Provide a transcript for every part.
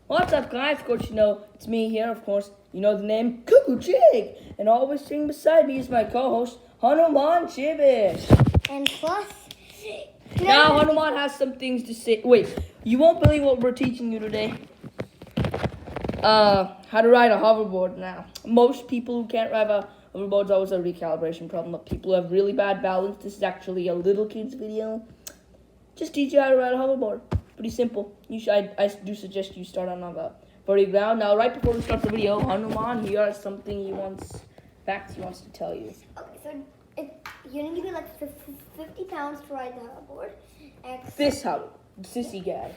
What's up, guys? Of course, you know, it's me here, of course. You know the name, Cuckoo Chick. And always sitting beside me is my co-host, Hanuman Chibish. And plus... Now, Hanuman has some things to say. Wait, you won't believe what we're teaching you today. How to ride a hoverboard now. Most people who can't ride a hoverboard is always a recalibration problem. But people who have really bad balance, this is actually a little kid's video. Just teach you how to ride a hoverboard. Pretty simple. I do suggest you start on a vertical ground. Now, right before we start the video, Hanuman, here are something facts he wants to tell you. Okay, so you need to be like 50 pounds to ride the hoverboard. Sisigad. Sisigad.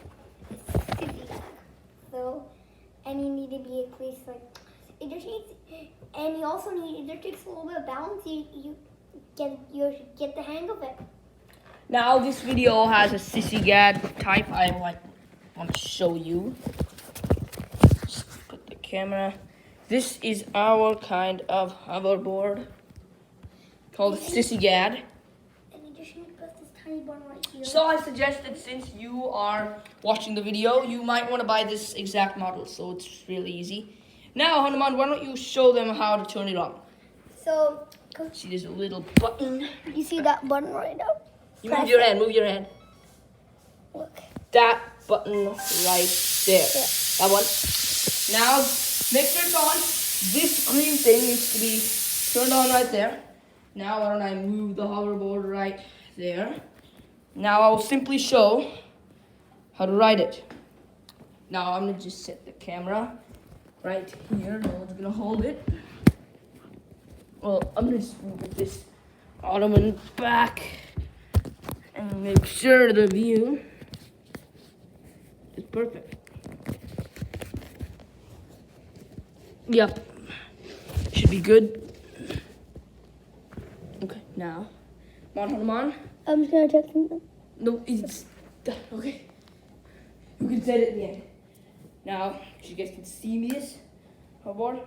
So, and you need to be at least like, it just needs, and you also need, it takes a little bit of balance. You get the hang of it. Now this video has a sisigad type. I want to show you. Just put the camera. This is our kind of hoverboard called a sisigad. And you just need to put this tiny button right here. So I suggest that since you are watching the video, you might want to buy this exact model. So it's really easy. Now, Hanuman, why don't you show them how to turn it on? So, see, there's a little button. You see that button right now? You move your hand, move your hand. Look. That button right there. Yeah. That one. Now, make sure it's on. This green thing needs to be turned on right there. Now, why don't I move the hoverboard right there. Now, I will simply show how to ride it. Now, I'm going to just set the camera right here. No one's going to hold it. Well, I'm going to just move this ottoman back. And make sure the view is perfect. Yep. Should be good. Okay, now. Come on, Hanuman. I'm just going to check something. No, it's... Okay. You can set it at the end. Now, you guys can see this hoverboard.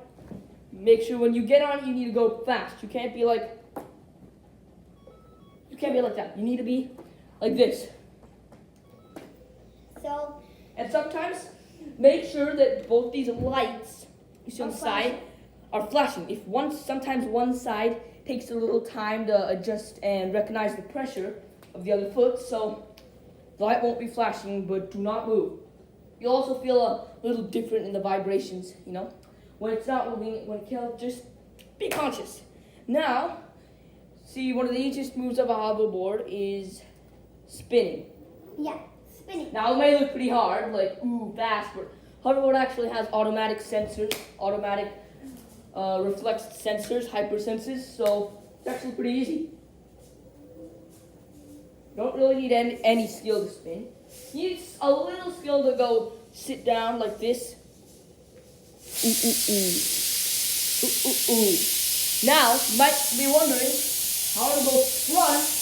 Make sure when you get on, you need to go fast. You can't be like... You can't be like that. You need to be like this. So, and sometimes make sure that both these lights you see on the side are flashing. Sometimes one side takes a little time to adjust and recognize the pressure of the other foot, so the light won't be flashing, but do not move. You'll also feel a little different in the vibrations, you know. When it's not moving, when it can't, just be conscious. Now, see, one of the easiest moves of a hoverboard is spinning. Yeah, spinning. Now, it may look pretty hard, like, ooh, fast, but hoverboard actually has automatic sensors, automatic reflex sensors, hypersenses, so it's actually pretty easy. You don't really need any skill to spin. You need a little skill to go sit down like this. Ooh, ooh, ooh. Ooh, ooh, ooh. Now, you might be wondering how to go front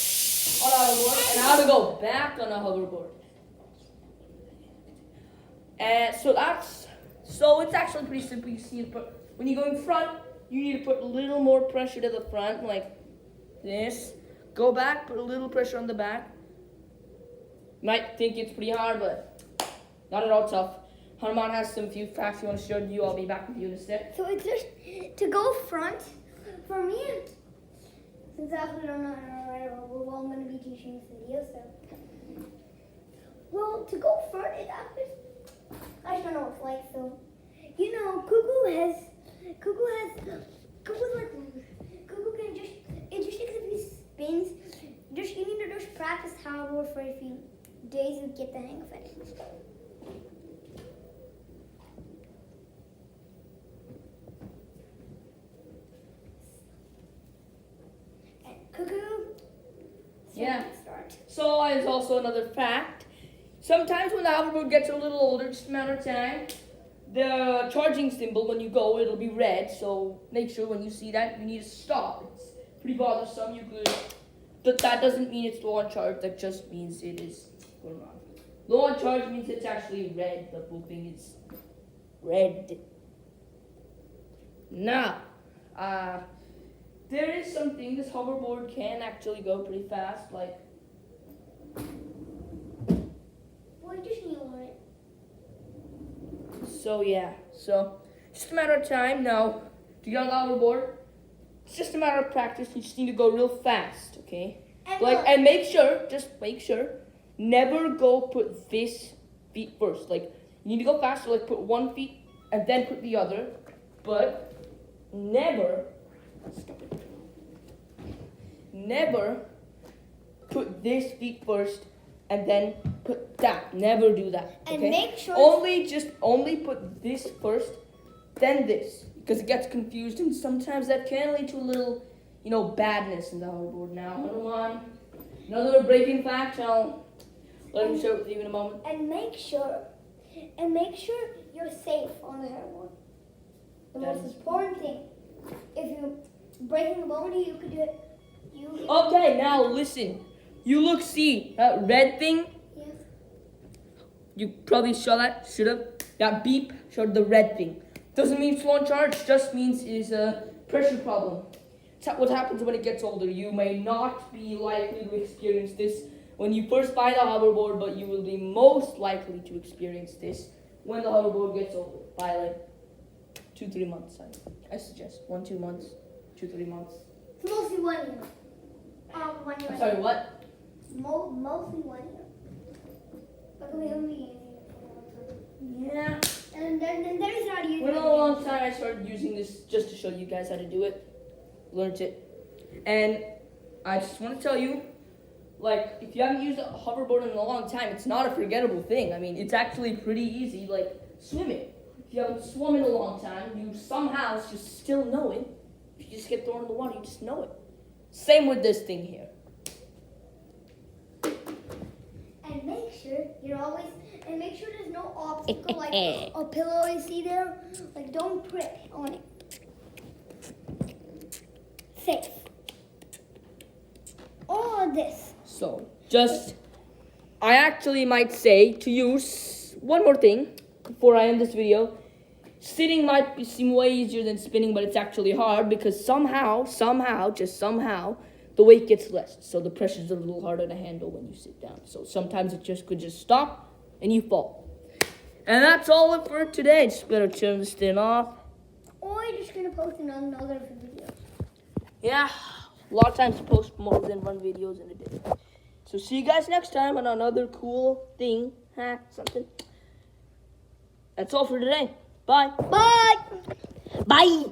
on a hoverboard and how to go back on a hoverboard. And so it's actually pretty simple. You see, when you go in front, you need to put a little more pressure to the front, like this. Go back, put a little pressure on the back. You might think it's pretty hard, but not at all tough. Hanuman has some few facts he wants to show you. I'll be back with you in a sec. So it's just to go front. For me, since I actually don't know how to ride a hoverboard, well, I'm going to be teaching this video, so. Well, to go front, it actually, I just don't know what it's like, so. You know, Cuckoo can just, it just takes a few spins. You need to just practice hoverboard for a few days and get the hang of it. Cuckoo. Yeah. So there's also another fact. Sometimes when the hoverboard gets a little older, just a matter of time, the charging symbol, when you go, it'll be red. So make sure when you see that, you need to stop. It's pretty bothersome. But that doesn't mean it's low on charge. That just means it is going on. Low on charge means it's actually red. The whole thing is red. Now, there is something, this hoverboard can actually go pretty fast, like... Well, you just kneel on it. So yeah, so just a matter of time now to get on the hoverboard. It's just a matter of practice. You just need to go real fast, okay? And make sure, never go put this feet first. Like you need to go faster. Like put one feet and then put the other, but never put this feet first and then put that. Never do that. Okay? And make sure only put this first, then this, because it gets confused and sometimes that can lead to a little, badness in the hoverboard. Now, another breaking fact. I'll let me share it with you in a moment. And make sure you're safe on the hoverboard. The most important thing. If you're breaking a bone, you could do it. Okay, now listen. You see that red thing? Yeah. You probably saw that. Should have. That beep showed the red thing. Doesn't mean slow on charge. Just means it's a pressure problem. It's what happens when it gets older. You may not be likely to experience this when you first buy the hoverboard, but you will be most likely to experience this when the hoverboard gets older. By like 2-3 months, I suggest 1-2 months, 2-3 months. It's mostly 1 year. 1 year. I'm sorry, what? Mostly 1 year. But we haven't been using it for a long time. Yeah. And then there's not using it. For a long time, I started using this just to show you guys how to do it. Learned it. And I just want to tell you, like, if you haven't used a hoverboard in a long time, it's not a forgettable thing. I mean, it's actually pretty easy, like swimming. If you haven't swum in a long time, you somehow just still know it. If you just get thrown in the water, you just know it. Same with this thing here. And make sure there's no obstacle like a pillow you see there. Like don't prick on it. Safe. All this. So, I actually might say to you one more thing before I end this video. Sitting might seem way easier than spinning, but it's actually hard because somehow, the weight gets less. So the pressure's a little harder to handle when you sit down. So sometimes it could just stop and you fall. And that's all for today. Just better turn this thing off. Or you're just gonna post another video. Yeah, a lot of times I post more than one videos in a day. So see you guys next time on another cool thing, hack, something. That's all for today. Bye. Bye. Bye.